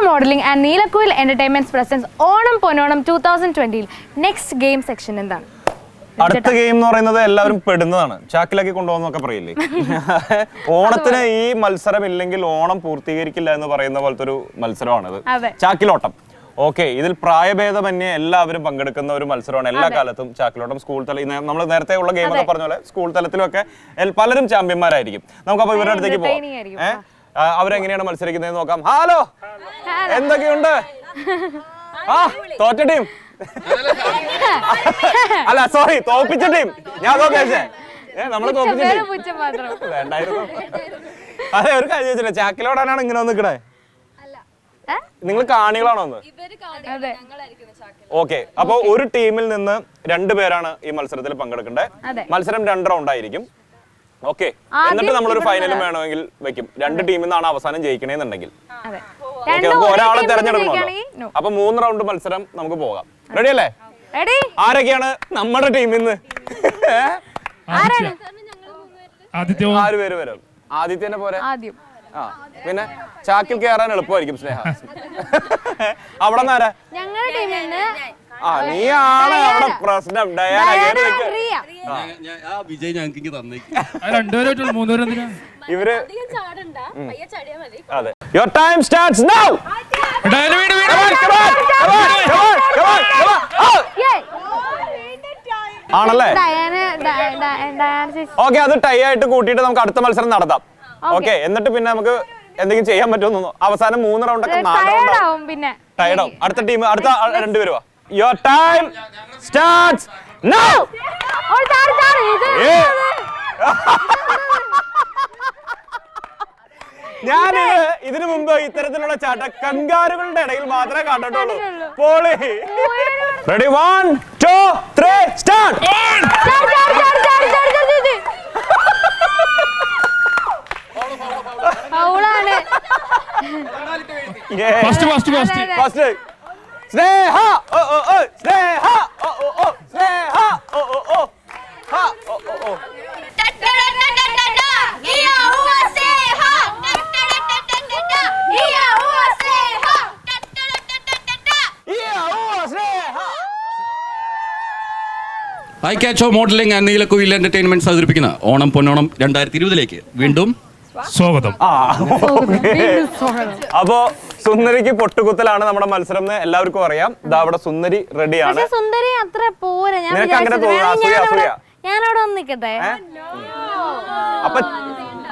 Modeling and Neelakuil Entertainment's presents Onam Pononam 2020 next game section എന്താണ്? അടുത്ത game എന്ന് പറയുന്നത് എല്ലാവരും പെടുന്നതാണ്. ചാക്കിലാക്കി കൊണ്ടുപോകുന്നൊക്കെ പറയില്ലേ? ഓണത്തിന് ഈ മത്സരം ഇല്ലെങ്കിൽ ഓണം പൂർത്തീകരിക്കില്ല എന്ന് പറയുന്ന പോലത്തെ ഒരു മത്സരമാണിത്. ചാക്കിലോട്ടം. ഓക്കെ, ഇതിൽ പ്രായഭേദമന്യേ എല്ലാവരും പങ്കെടുക്കുന്ന ഒരു മത്സരമാണ്. എല്ലാ കാലത്തും ചാക്കിലോട്ടം സ്കൂൾ തലത്തിൽ നമ്മൾ നേരത്തെ ഉള്ള ഗെയിം ഒക്കെ പറഞ്ഞ പോലെ സ്കൂൾ തലത്തിലൊക്കെ പലരും ചാമ്പ്യന്മാരായിരിക്കും. നമുക്കപ്പോ ഇവരുടെ അടുത്തേക്ക് പോകാം. അവരെങ്ങനെയാണ് മത്സരിക്കുന്നത് നോക്കാം. ഹലോ, എന്തൊക്കെയുണ്ട്? ആ, തോറ്റ ടീം അല്ല, സോറി, തോപ്പിച്ച ടീം. ഞാൻ തോപ്പിച്ചേ, നമ്മള് തോപ്പിച്ച വേണ്ടായിരുന്നു. അതെ, ഒരു കാര്യം ചോദിച്ചില്ല, ചാക്കിലോടാനാണ് ഇങ്ങനെ നിൽക്കണേ. നിങ്ങൾ കാണികളാണോ ഒന്ന്? ഓക്കെ, അപ്പൊ ഒരു ടീമിൽ നിന്ന് 2 പേരാണ് ഈ മത്സരത്തിൽ പങ്കെടുക്കേണ്ടത്. മത്സരം 2 റൗണ്ട് ആയിരിക്കും. ഓക്കെ, എന്നിട്ട് നമ്മളൊരു ഫൈനലും വേണമെങ്കിൽ വെക്കും. 2 ടീമിൽ നിന്നാണ് അവസാനം ജയിക്കണേന്നുണ്ടെങ്കിൽ ഒരാളെ തെരഞ്ഞെടുക്കണമല്ലോ. അപ്പൊ 3 റൗണ്ട് മത്സരം നമുക്ക് പോകാം. റെഡി അല്ലേ? ആരൊക്കെയാണ് നമ്മുടെ ടീമിൽ നിന്ന്? 6 പേര് വരും. ആദിത്യനെ പോലെ. ആ, പിന്നെ ചാക്കിൽ കയറാൻ എളുപ്പമായിരിക്കും. സ്നേഹ, അവിടെ നിന്നാരാ? ആ, നീയാണ് അവിടെ പ്രശ്നം. ഡയാന വിജയ് ഞങ്ങൾക്ക് തന്നെ ഇവര്. അതെ, യുവർ ടൈം സ്റ്റാർട്ട്സ് നൗ. ആണല്ലേ? ഓക്കെ, അത് ടൈ ആയിട്ട് കൂട്ടിയിട്ട് നമുക്ക് അടുത്ത മത്സരം നടത്താം. ഓക്കെ, എന്നിട്ട് പിന്നെ നമുക്ക് എന്തെങ്കിലും ചെയ്യാൻ പറ്റുമോ? അവസാനം 3 റൗണ്ടൊക്കെ 4 റൗണ്ട് ടൈഡ് ആവും. അടുത്ത ടീം, അടുത്ത 2 പേര് വാ. Your time starts now. ഞാൻ ഇതിനു മുമ്പ് ഇത്തരത്തിലുള്ള ചാട്ട കങ്കാരുകളുടെ ഇടയിൽ മാത്രമേ കണ്ടിട്ടുള്ളൂ. പോളി. Ready, 1 2 3 start. ഫസ്റ്റ് സ്നേഹ, ഓ ഓ ഓ, സ്നേഹ, ഓ ഓ ഓ, സ്നേഹ, ഓ ഓ ഓ, ഹാ ഓ ഓ ഓ. ഐക്യാച്ചോ മോഡലിംഗ് ആൻഡ് നീലക്കുയിൽ എന്റർടൈൻമെന്റ്സ് അവതരിപ്പിക്കുന്ന ഓണം പൊന്നോണം 2020 വീണ്ടും സ്വാഗതം. അപ്പോ സുന്ദരിക്ക് പൊട്ടുകുത്തലാണ് നമ്മുടെ മത്സരം എന്ന് എല്ലാവർക്കും അറിയാം. ഇതാ അവിടെ സുന്ദരി റെഡിയാണ്. സുന്ദരി അത്ര പോരാ. നിനക്ക് അങ്ങനെ തോന്നുന്നു?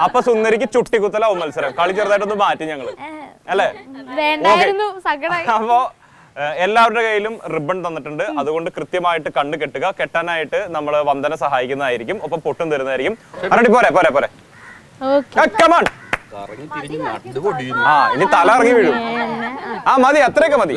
അപ്പൊ സുന്ദരിക്ക് ചുട്ടിക്കുത്തലാവും മത്സരം. കളി ചെറുതായിട്ടൊന്ന് മാറ്റി ഞങ്ങള്, അല്ലേ? അപ്പോ എല്ലാവരുടെ കയ്യിലും റിബൺ തന്നിട്ടുണ്ട്. അതുകൊണ്ട് കൃത്യമായിട്ട് കണ്ണ് കെട്ടുക. കെട്ടാനായിട്ട് നമ്മള് വന്ദന സഹായിക്കുന്നതായിരിക്കും. ഒപ്പം പൊട്ടും തരുന്നതായിരിക്കും. റെഡി? പോരെ പോരെ പോരെ. ആ, ഇനി തല ഇറങ്ങി വീഴും. ആ, മതി, അത്രയൊക്കെ മതി.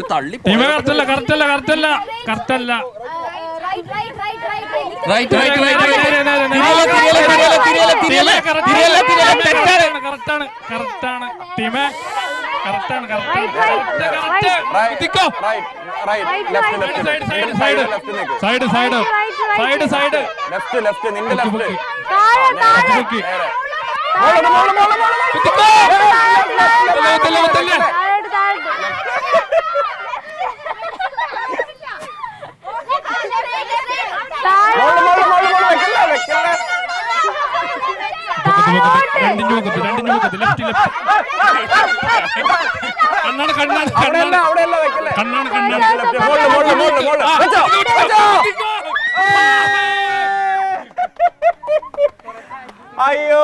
അയ്യോ,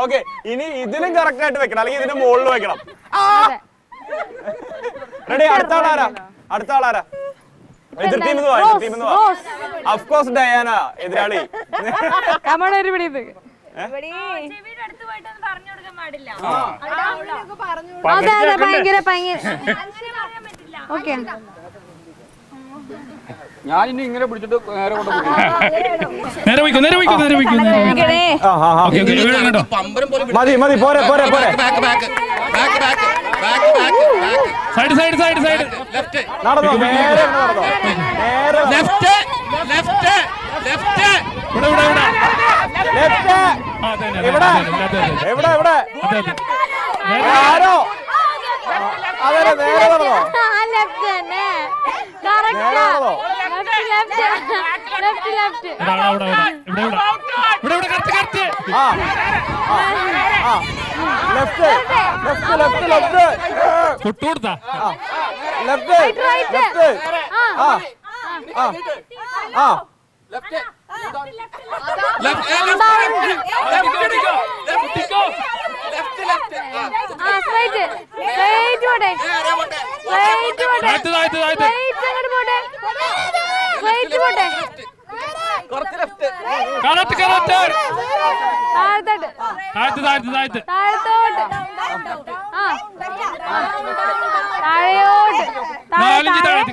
ഓക്കെ, ഇനി ഇതിനും കറക്റ്റ് ആയിട്ട് വെക്കണം, അല്ലെങ്കിൽ ഇതിന്റെ മുകളിൽ വെക്കണം. റെഡി? അടുത്ത ആളാരാ? അടുത്ത ആളാരാ? എതിർ ടീമിൽ നിന്ന് വാ. ഓഫ് കോഴ്സ് ഡയാന എതിരാളി. ഞാൻ ഇനി ഇങ്ങനെ പിടിച്ചിട്ട് നേരെ കൊണ്ട് മതി മതി, പോരെ പോരെ പോരെ. സൈഡ് സൈഡ് സൈഡ് സൈഡ് നടന്നോ, നേരെ നടന്നോ, നേരെ ലെഫ്റ്റ് ലെഫ്റ്റ് ലെഫ്റ്റ് ലെഫ്റ്റ് ഇവിടെ എവിടെ എവിടെ ആരോ അതെ നേരെ നടന്നോ ലെഫ്റ്റ് ലെഫ്റ്റ് ലെഫ്റ്റ് ലെഫ്റ്റ് തൊട്ടുകൊടുത്താ ലെഫ്റ്റ് ലെഫ്റ്റ്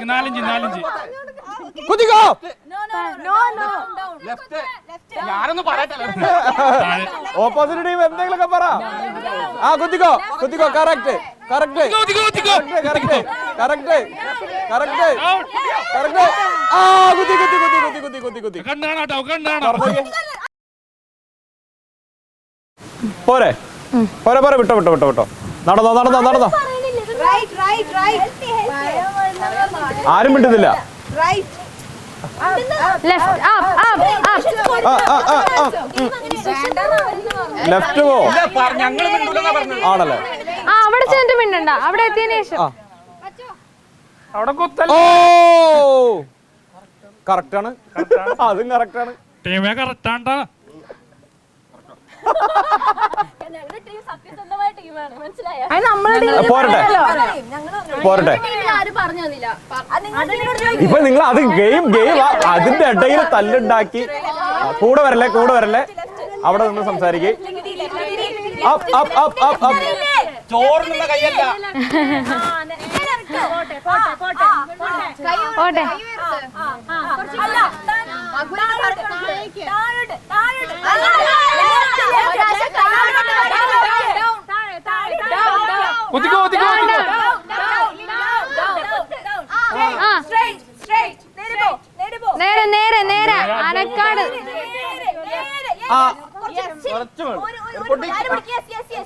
നാലഞ്ച് കുതിക്കോ ഓപ്പോസിറ്റ് ടീം എന്തെങ്കിലുമൊക്കെ പറ കുത്തിക്കോ കുത്തിക്കോ correct correct correct correct correct correct കുത്തി കുത്തി കുത്തി കുത്തി കുത്തി കുത്തി കുത്തി പോരെ പോരെ പോരെ വിട്ടോ വിട്ടോ വിട്ടോ വിട്ടോ നടന്നോ നടന്നോ നടന്നോ ആരും വിട്ടുന്നില്ല ലെഫ്റ്റ് പോ ആണല്ലേ അവിടെ ചെന്നിട്ട് മിണ്ടണ്ട അവിടെ എത്തിയതിനു ശേഷം ഓ കറക്റ്റ് ആണ് അതും കറക്റ്റ് ആണ് ടീമേ കറക്റ്റാണ്ടാ പോരട്ടെ പോരട്ടെ ഇപ്പൊ നിങ്ങൾ അത് ഗെയിം ഗെയിം അതിന്റെ ഇടയിൽ തല്ലുണ്ടാക്കി കൂടെ വരല്ലേ കൂടെ വരല്ലേ അവിടെ നിന്ന് സംസാരിക്കേ ചോറിനുള്ള കൈയല്ല നേരെ നേരെ നേരെ അനക്കാട്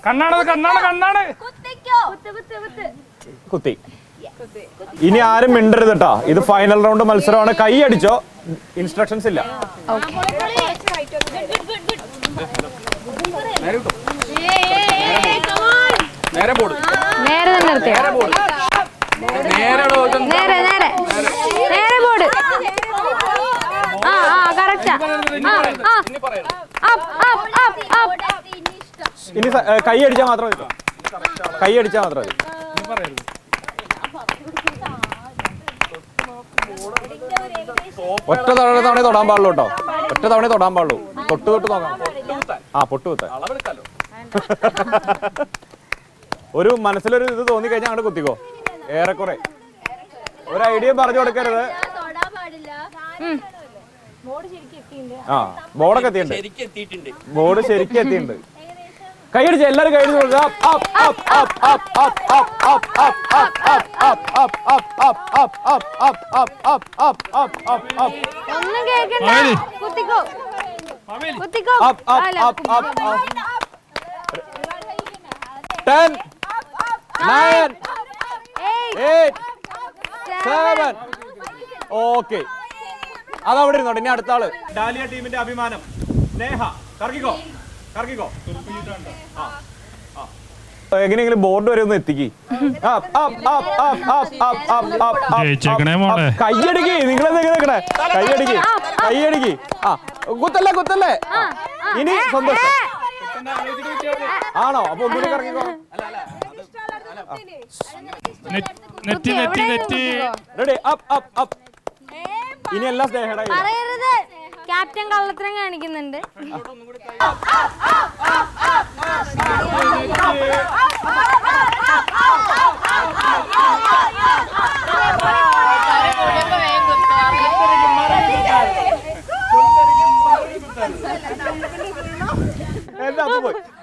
കണ്ണാണ് കണ്ണാണ് കണ്ണാണ് കുത്തി ഇനി ആരും മിണ്ടരുത് കേട്ടോ ഇത് ഫൈനൽ റൗണ്ട് മത്സരമാണ് കൈ അടിച്ചോ ഇൻസ്ട്രക്ഷൻസ് ഇല്ല നേരെ ബോർഡ് നേരെ തന്നെ എടുത്തേ നേരെ നേരെ നേരെ ബോർഡ് കറക്റ്റാ ഇനി കൈ അടിച്ചാൽ മാത്രം മതി കൈ അടിച്ചാൽ മാത്രം മതി ഒറ്റ തവണ തൊടാൻ പാടുള്ളൂ കേട്ടോ ഒറ്റ തവണ തൊടാൻ പാടുള്ളൂ തൊട്ട് തൊട്ട് നോക്കാം പൊട്ട് കുത്ത ഒരു മനസ്സിലൊരു ഇത് തോന്നിക്കഴിഞ്ഞാൽ അങ്ങോട്ട് കുത്തിക്കോ ഏറെക്കുറെ ഒരു ഐഡിയ പറഞ്ഞു കൊടുക്കരുത് ബോർഡൊക്കെ എത്തിയിട്ടുണ്ട് ബോർഡ് ശരിക്കും എത്തിയിട്ടുണ്ട് കൈയടിച്ച് എല്ലാരും കൈയടിച്ച് ഒന്നും കേൾക്കണ്ട കുത്തിക്കോ കുത്തിക്കോ 10 9 8 7 ഓക്കെ അതവിടെ ഇരുന്നോട്ടെ ഇനി അടുത്ത ആള് ഡാലിയ ടീമിന്റെ അഭിമാനം സ്നേഹ കറക്കിക്കോ കറക്കിക്കോ എങ്ങനെയെങ്കിലും ബോർഡ് വരെ ഒന്ന് എത്തിക്കി കയ്യടിക്ക് നിങ്ങളെന്തെങ്കിലും കയ്യടിക്ക് കയ്യടിക്ക് കുത്തല്ലേ കുത്തല്ലേ ഇനി സന്തോഷം ആണോ അപ്പൊ ഒന്നുകൂടി കറങ്ങിക്കോ റെഡി ഇനി എല്ലാം സ്നേഹയുടെ പറയരുത് ക്യാപ്റ്റൻ കള്ളത്തരം കാണിക്കുന്നുണ്ട്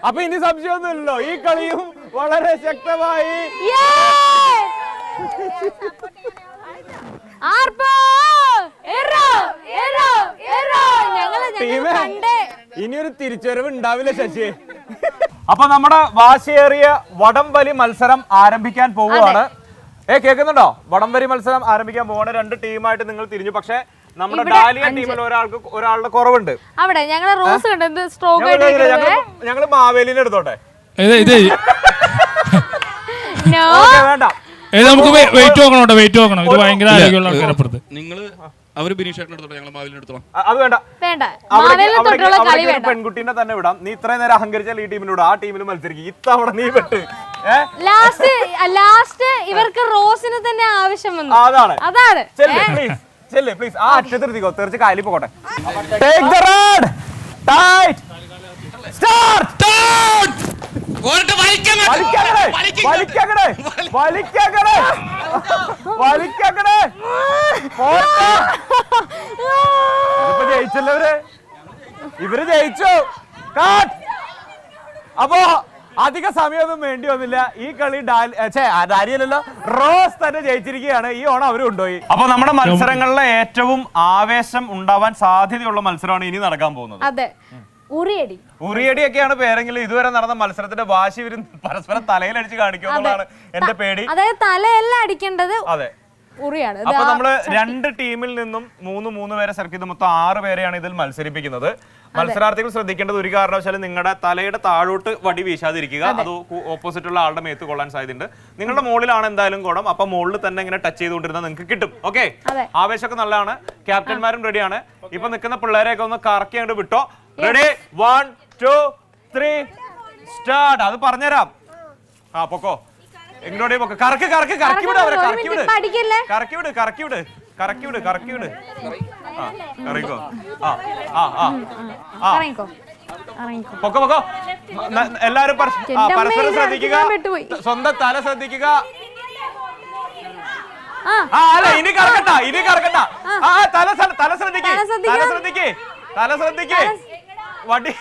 അപ്പൊ ഇനി സംശയമൊന്നുമില്ലല്ലോ ഈ കളിയും വളരെ ശക്തമായി ഇനിയൊരു തിരിച്ചുവരവ് ഉണ്ടാവില്ല ശശി. അപ്പൊ നമ്മുടെ വാശിയേറിയ വടംവലി മത്സരം ആരംഭിക്കാൻ പോവുകയാണ്. കേൾക്കുന്നുണ്ടോ? വടംവലി മത്സരം ആരംഭിക്കാൻ പോവാണ്. 2 ടീമായിട്ട് നിങ്ങൾ തിരിഞ്ഞു. പക്ഷെ നമ്മുടെ ഡാലിയ ടീമിൽ ഒരാളുടെ കുറവുണ്ട്. അവിടെ ഞങ്ങളെ റോസ് കണ്ടത് സ്ട്രോക്ക് ഞങ്ങള് മാവേലിനെ എടുത്തോട്ടെ. വേണ്ട, നമുക്ക് വെയിറ്റ് നോക്കണം, വെയിറ്റ് നോക്കണം. ഇത് ഭയങ്കര ആരോഗ്യമുള്ള ആൾക്കാരപ്പുറത്ത്. നിങ്ങൾ അവര് ബിനീഷേട്ടനെടുത്തോളാം, ഞങ്ങൾ മാവിലെടുത്തോളാം. അത് വേണ്ട, പെൺകുട്ടീനെ തന്നെ വിടാം. നീ ഇത്രയും നേരം അഹങ്കരിച്ചാൽ ഈ ടീമിലൂടെ ആ ടീമിൽ മത്സരിക്കും. ഇത്തവണ നീ വിട്ട് ലാസ്റ്റ് ഇവർക്ക് റോസിന് തന്നെ ആവശ്യം വന്നു. അതാണ്. ആ അറ്റത്തെടുത്തിക്കോ, തീർച്ച കായലിൽ പോകട്ടെ. ജയിച്ചല്ലോ ഇവര് ജയിച്ചു. അപ്പോ അധിക സമയമൊന്നും വേണ്ടി വന്നില്ല. ഈ കളി ഡാലിയല്ലോ, റോസ് തന്നെ ജയിച്ചിരിക്കുകയാണ്. ഈ ഓണം അവര് കൊണ്ടുപോയി. അപ്പൊ നമ്മുടെ മത്സരങ്ങളിലെ ഏറ്റവും ആവേശം ഉണ്ടാവാൻ സാധ്യതയുള്ള മത്സരമാണ് ഇനി നടക്കാൻ പോകുന്നത്. അതെ, ഉറിയടിയൊക്കെയാണ് പേരെങ്കിലും ഇതുവരെ നടന്ന മത്സരത്തിന്റെ വാശി ഇവര് പരസ്പരം തലയിലടിച്ച് കാണിക്കുമെന്നുള്ളതാണ് എന്റെ പേടി. അതായത് തലയല്ല അടിക്കേണ്ടത്. അതെ, ഉറിയാണ്. അപ്പൊ നമ്മള് 2 ടീമിൽ നിന്നും 3 പേരെ സെലക്ട് ചെയ്ത് മൊത്തം 6 പേരെയാണ് ഇതിൽ മത്സരിപ്പിക്കുന്നത്. മത്സരാർത്ഥികൾ ശ്രദ്ധിക്കേണ്ടത് ഒരു കാരണവശാലും നിങ്ങളുടെ തലയുടെ താഴോട്ട് വടി വീശാതിരിക്കുക. അത് ഓപ്പോസിറ്റ് ഉള്ള ആളുടെ മേത്ത് കൊള്ളാൻ സാധ്യതയുണ്ട്. നിങ്ങളുടെ മുകളിലാണ് എന്തായാലും കുടം. അപ്പൊ മുകളിൽ തന്നെ ഇങ്ങനെ ടച്ച് ചെയ്തുകൊണ്ടിരുന്നാൽ നിങ്ങൾക്ക് കിട്ടും. ഓക്കെ, ആവേശമൊക്കെ നല്ലതാണ്. ക്യാപ്റ്റന്മാരും റെഡിയാണ്. ഇപ്പൊ നിൽക്കുന്ന പിള്ളേരെയൊക്കെ ഒന്ന് കറക്കി അങ്ങോട്ട് വിട്ടോ. Ready, 1 2 3 start. അത് പറഞ്ഞുതരാം. പൊക്കോ, എങ്ങോട്ടേ പൊക്കോ. കറക്കി വിട് അവരെ, കറക്കി വിട്. പൊക്കോ. എല്ലാരും പരസ്പരം ശ്രദ്ധിക്കുക, സ്വന്തം തല ശ്രദ്ധിക്കുക. അല്ല, ഇനി കറക്കണ്ട. തല ശ്രദ്ധിക്കേ. വടി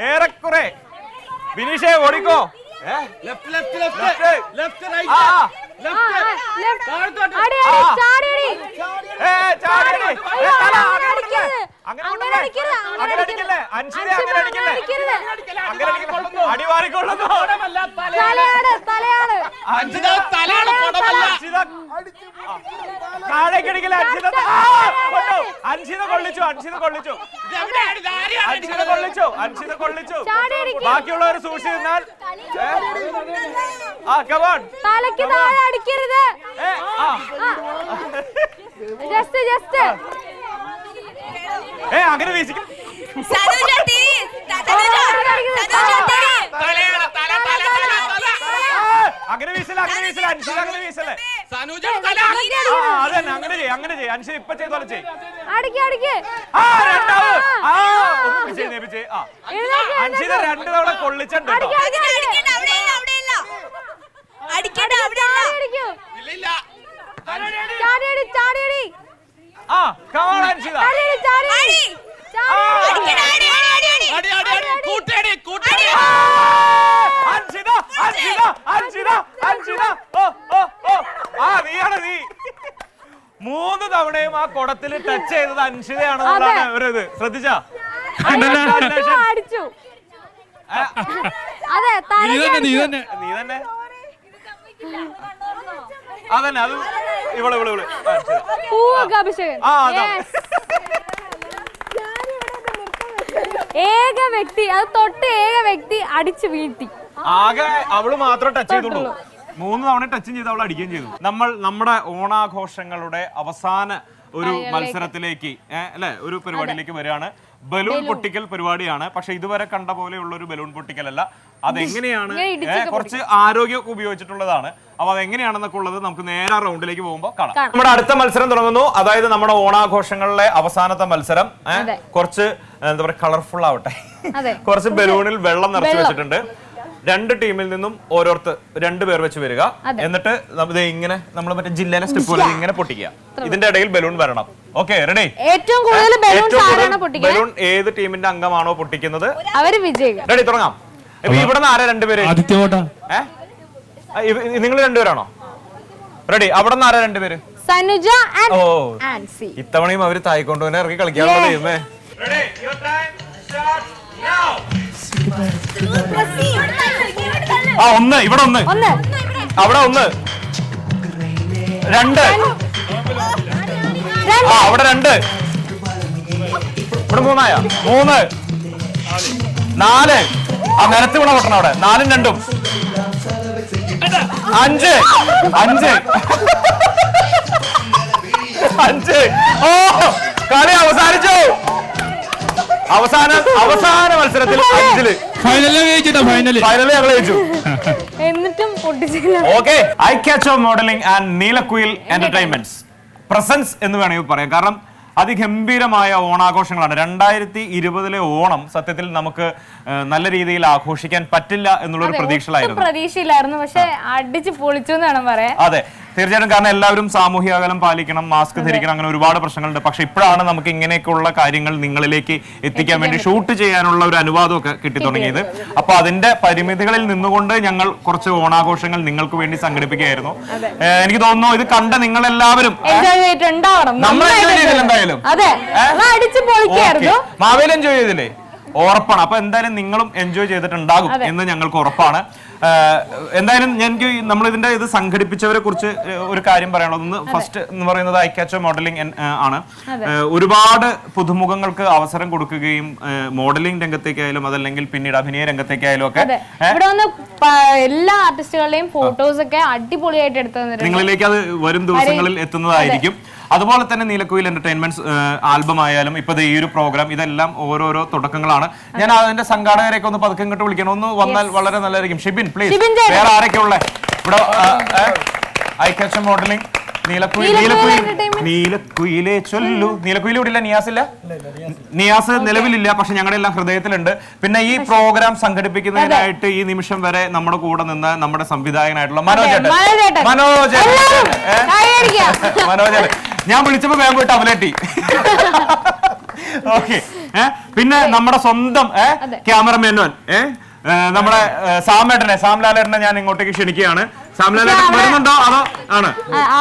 ഏറെക്കുറെ. ബിനീഷേ ഓടിക്കോ. അടിവാറിക്കൊള്ളുന്നു. താഴേക്കടിക്കല്ലേ അൻഷിത കൊള്ളിച്ചു. ബാക്കിയുള്ളവർ സൂക്ഷിച്ചു നിന്നാൽ അങ്ങനെ വീശിക്കും. അങ്ങനെ വീശല്ലേ. അങ്ങനെ ചെയ്യ. അൻഷി ഇപ്പൊ ചെയ്തോലെ ചെയ്. അൻഷിത 2 തവണ കൊള്ളിച്ചിട്ടുണ്ട്. നീ 3 തവണയും ആ കുടത്തിൽ ടച്ച് ചെയ്തത് അൻഷിതയാണെന്നുള്ളതാണ് അവരത് ശ്രദ്ധിച്ചാ. നീ തന്നെ അതന്നെ. അത് ഇവള് ഏക വ്യക്തി അടിച്ചു വീഴ്ത്തി. ആകെ അവള് മാത്രം ടച്ച് ചെയ്തുള്ളൂ. 3 തവണ ടച്ചും ചെയ്ത് അവൾ അടിക്കുകയും ചെയ്തു. നമ്മുടെ ഓണാഘോഷങ്ങളുടെ അവസാന ഒരു മത്സരത്തിലേക്ക് അല്ലെ, ഒരു പരിപാടിയിലേക്ക് വരികയാണ്. ബലൂൺ പൊട്ടിക്കൽ പരിപാടിയാണ്. പക്ഷെ ഇതുവരെ കണ്ട പോലെയുള്ള ഒരു ബലൂൺ പൊട്ടിക്കലല്ല. അതെങ്ങനെയാണ്, കുറച്ച് ആരോഗ്യമൊക്കെ ഉപയോഗിച്ചിട്ടുള്ളതാണ്. അപ്പൊ അതെങ്ങനെയാണെന്നൊക്കെ ഉള്ളത് നമുക്ക് നേരെ റൗണ്ടിലേക്ക് പോകുമ്പോൾ കാണാം. നമ്മുടെ അടുത്ത മത്സരം തുടങ്ങുന്നു. അതായത് നമ്മുടെ ഓണാഘോഷങ്ങളിലെ അവസാനത്തെ മത്സരം. കുറച്ച് എന്താ പറയുക, കളർഫുൾ ആവട്ടെ. കുറച്ച് ബലൂണിൽ വെള്ളം നിറച്ചു വെച്ചിട്ടുണ്ട്. 2 ടീമിൽ നിന്നും ഓരോരുത്തർ 2 പേർ വെച്ച് വരിക. എന്നിട്ട് ഇങ്ങനെ നമ്മൾ മറ്റേ ജില്ലയിലെ സ്റ്റെപ്പ് പോലെ ഇങ്ങനെ പൊട്ടിക്കുക. ഇതിന്റെ ഇടയിൽ ബലൂൺ വരണം. Okay, ready? ഏറ്റവും കൂടുതൽ ബലൂൺ ഏത് ടീമിന്റെ അംഗമാണോ പൊട്ടിക്കുന്നത് അവര് വിജയിക്കും. റെഡി, തുടങ്ങാം. ഇവിടെ നിന്ന് ആരാ 2 പേര്? നിങ്ങൾ 2 പേരാണോ? റെഡി, അവിടെ നിന്ന് ആരാ 2 പേര്? സനുജ ഇത്തവണയും അവര് തായ്ക്കൊണ്ടുപോനെ ഇറങ്ങി കളിക്കാനുള്ള ടീമേ. ആ ഒന്ന് ഇവിടെ ഒന്ന് അവിടെ ഒന്ന് രണ്ട് ആ അവിടെ രണ്ട് ഇവിടെ മൂന്നായ മൂന്ന് നാല് ആ നിരത്ത് ഇവിടെ പൊട്ടണം അവിടെ നാലും രണ്ടും അഞ്ച് അഞ്ച് അഞ്ച് ഓ കളി അവസാനിച്ചു അവസാന മത്സരത്തിൽ അഞ്ചില് ഫൈനലിൽ ഫൈനല് ഞങ്ങൾ ജയിച്ചു എന്നിട്ടും പൊട്ടിച്ചില്ല. Okay I catch modelling and Neelakkuyil entertainments presents എന്ന് വേണമെങ്കിൽ പറയാം. കാരണം അതിഗംഭീരമായ ഓണാഘോഷങ്ങളാണ്. 2020 ഓണം സത്യത്തിൽ നമുക്ക് നല്ല രീതിയിൽ ആഘോഷിക്കാൻ പറ്റില്ല എന്നുള്ളൊരു പ്രതീക്ഷയിലായിരുന്നു. പക്ഷെ അടിച്ച് പൊളിച്ചു എന്ന് വേണം പറയാൻ. അതെ തീർച്ചയായിട്ടും. കാരണം എല്ലാവരും സാമൂഹിക അകലം പാലിക്കണം, മാസ്ക് ധരിക്കണം, അങ്ങനെ ഒരുപാട് പ്രശ്നങ്ങളുണ്ട്. പക്ഷെ ഇപ്പോഴാണ് നമുക്ക് ഇങ്ങനെയൊക്കെയുള്ള കാര്യങ്ങൾ നിങ്ങളിലേക്ക് എത്തിക്കാൻ വേണ്ടി ഷൂട്ട് ചെയ്യാനുള്ള ഒരു അനുവാദമൊക്കെ കിട്ടി തുടങ്ങിയത്. അപ്പൊ അതിന്റെ പരിമിതികളിൽ നിന്നുകൊണ്ട് ഞങ്ങൾ കുറച്ച് ഓണാഘോഷങ്ങൾ നിങ്ങൾക്ക് വേണ്ടി സംഘടിപ്പിക്കുകയായിരുന്നു. എനിക്ക് തോന്നുന്നു ഇത് കണ്ട നിങ്ങൾ എല്ലാവരും നമ്മൾ എൻജോയ് ചെയ്തില്ല എന്തായാലും. മാവേലി എൻജോയ് ചെയ്തില്ലേ? ഉറപ്പാണ്. അപ്പൊ എന്തായാലും നിങ്ങളും എൻജോയ് ചെയ്തിട്ടുണ്ടാകും എന്ന് ഞങ്ങൾക്ക് ഉറപ്പാണ്. എന്തായാലും എനിക്ക് നമ്മൾ ഇതിന്റെ ഇത് സംഘടിപ്പിച്ചവരെ കുറിച്ച് ഒരു കാര്യം പറയാനുള്ളത്. ഒന്ന് ഫസ്റ്റ് എന്ന് പറയുന്നത് ഐ ക്യാച്ച് മോഡലിംഗ് ആണ്. ഒരുപാട് പുതുമുഖങ്ങൾക്ക് അവസരം കൊടുക്കുകയും മോഡലിംഗ് രംഗത്തേക്കായാലും അതല്ലെങ്കിൽ പിന്നീട് അഭിനയ രംഗത്തേക്കായാലും ഒക്കെ എല്ലാ ആർട്ടിസ്റ്റുകളുടെയും ഫോട്ടോസ് ഒക്കെ അടിപൊളിയായിട്ട് എടുത്തു നിങ്ങളിലേക്ക് അത് വരും ദിവസങ്ങളിൽ എത്തുന്നതായിരിക്കും. അതുപോലെ തന്നെ നീലക്കുയിൽ എന്റർടൈൻമെന്റ്സ് ആൽബം ആയാലും ഇപ്പൊ ഈ ഒരു പ്രോഗ്രാം ഇതെല്ലാം ഓരോരോ തുടക്കങ്ങളാണ്. ഞാൻ അതിന്റെ സംഘാടകരെയൊക്കെ ഒന്ന് പതുക്കെ ഇങ്ങോട്ട് വിളിക്കണം. ഒന്ന് വന്നാൽ വളരെ നല്ലതായിരിക്കും. ഷിബിൻ പ്ലീസ്. വേറെ ആരൊക്കെ ഉള്ളത് ഇവിടെ? ഐ ക്യാച്ച് മോഡലിംഗ് നീലക്കുയിലെ ചൊല്ലു. നീലക്കുയിൽ ഇവിടെ ഇല്ല, നിയാസില്ല. നിയാസ് നിലവിലില്ല, പക്ഷെ ഞങ്ങളുടെ എല്ലാം ഹൃദയത്തിലുണ്ട്. പിന്നെ ഈ പ്രോഗ്രാം സംഘടിപ്പിക്കുന്നതിനായിട്ട് ഈ നിമിഷം വരെ നമ്മുടെ കൂടെ നിന്ന് നമ്മുടെ സംവിധായകനായിട്ടുള്ള മനോജ് ഞാൻ വിളിച്ചപ്പോ വേഗം പോയിട്ട് അവലേട്ടി. ഓക്കെ. പിന്നെ നമ്മുടെ സ്വന്തം ക്യാമറമാൻ നമ്മുടെ സാംലാലേട്ടനെ ഞാൻ ഇങ്ങോട്ടേക്ക് ക്ഷണിക്കുകയാണ്. സാംലാലേട്ടൻ വരുന്നുണ്ടോ അതോ ആണ്?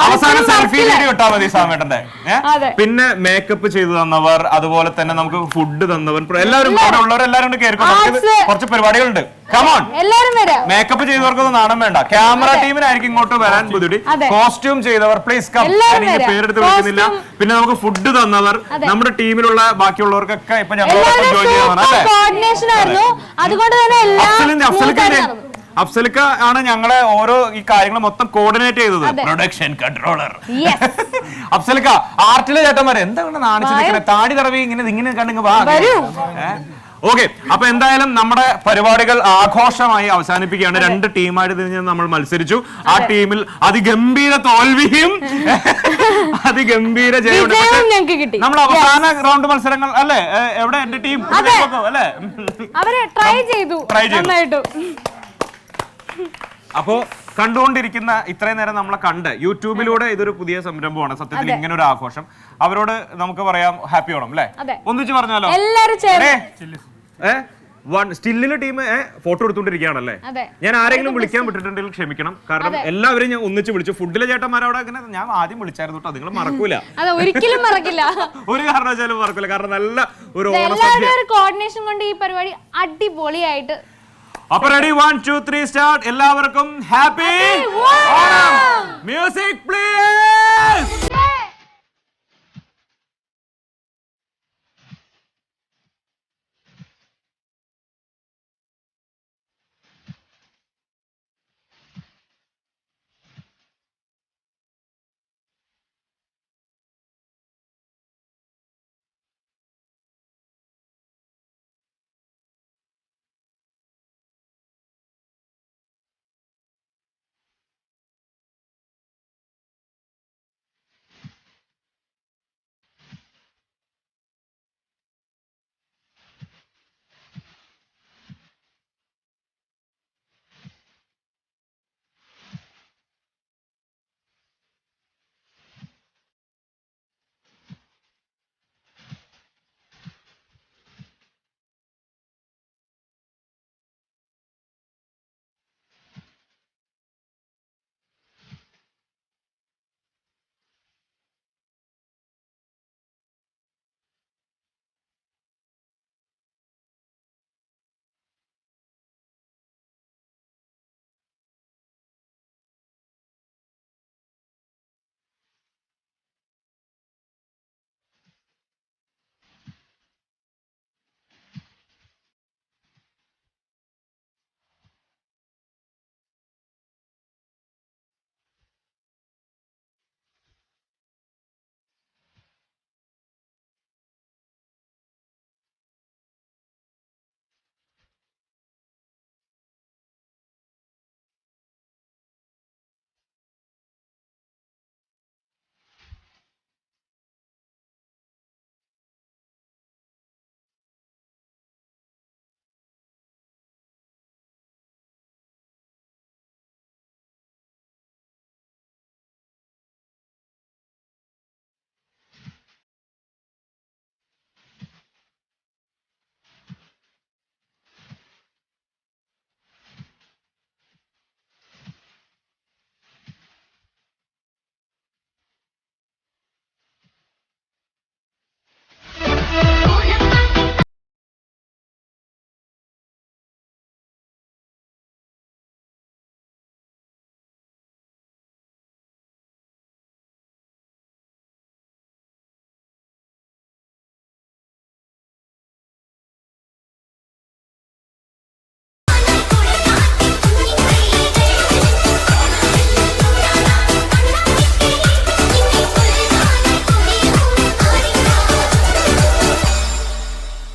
അവസാനം സെൽഫി വീഡിയോ ഇട്ടാ മതി സാമേട്ടന്റെ. പിന്നെ മേക്കപ്പ് ചെയ്തു തന്നവർ, അതുപോലെ തന്നെ നമുക്ക് ഫുഡ് തന്നവർ, എല്ലാവരും അവിടെ ഉള്ളവരെല്ലാരും കുറച്ച് പരിപാടികളുണ്ട്. കമോൺ, മേക്കപ്പ് ചെയ്തവർക്കൊന്നും നാണം വേണ്ട. ക്യാമറ ടീമിനായിരിക്കും ഇങ്ങോട്ട് വരാൻ ബുദ്ധിമുട്ടി. കോസ്റ്റ്യൂം ചെയ്തവർ പ്ലീസ് കം. ഞാൻ പേരെടുത്ത് വിളിക്കുന്നില്ല. പിന്നെ നമുക്ക് ഫുഡ് തന്നവർ, നമ്മുടെ ടീമിലുള്ള ബാക്കിയുള്ളവർക്കൊക്കെ ഇപ്പൊ ഞങ്ങളോടൊപ്പം ജോയിൻ ചെയ്തതാണ്. അഫ്സലിക്ക ആണ് ഞങ്ങളെ ഓരോ ഈ കാര്യങ്ങൾ മൊത്തം കോർഡിനേറ്റ് ചെയ്തത്. Production controller അഫ്സലിക്ക. ആർട്ടിലെ ചേട്ടന്മാരെ എന്താണ് നാണിച്ചിരിക്കുന്നത്? താടി തടവി ഇങ്ങനെ കണ്ടിങ്ങ് വാ. ഓക്കെ. അപ്പൊ എന്തായാലും നമ്മുടെ പരിപാടികൾ ആഘോഷമായി അവസാനിപ്പിക്കുകയാണ്. 2 ടീമായിട്ട് തിരിഞ്ഞ് നമ്മൾ മത്സരിച്ചു. ആ ടീമിൽ അതിഗംഭീര തോൽവിയും അതിഗംഭീര ജയവും. നമ്മൾ അവസാന റൗണ്ട് മത്സരങ്ങൾ അല്ലേ? എവിടെ എന്റെ ടീം അല്ലേ? ട്രൈ ചെയ്തു. അപ്പോ കണ്ടുകൊണ്ടിരിക്കുന്ന ഇത്രയും നേരം നമ്മളെ കണ്ട് യൂട്യൂബിലൂടെ ഇതൊരു പുതിയ സംരംഭമാണ് സത്യത്തിൽ ഇങ്ങനെ ഒരു ആഘോഷം. അവരോട് നമുക്ക് പറയാം ഹാപ്പി ഓണം അല്ലേ? ഒന്നിച്ച് പറഞ്ഞാലോ? സ്റ്റില്ലിലെ ടീം ഫോട്ടോ എടുത്തുകൊണ്ടിരിക്കുകയാണല്ലേ? ഞാൻ ആരെങ്കിലും വിളിക്കാൻ വിട്ടിട്ടുണ്ടെങ്കിൽ ക്ഷമിക്കണം. കാരണം എല്ലാവരും ഞാൻ ഒന്നിച്ച് വിളിച്ചു. ഫുഡിലെ ചേട്ടന്മാരവിടെ അങ്ങനെ ഞാൻ ആദ്യം വിളിച്ചായിരുന്നു കേട്ടോ. നിങ്ങൾ മറക്കൂല, ഒരിക്കലും മറക്കില്ല. ഒരു കാരണവശാലും മറക്കൂല. കാരണം നല്ല ഒരു കോർഡിനേഷൻ കൊണ്ട് ഈ പരിപാടി അടിപൊളിയായിട്ട്. അപ്പൊ റെഡി, 1 2 3 സ്റ്റാർട്ട്. എല്ലാവർക്കും ഹാപ്പി ഓണം. Music please.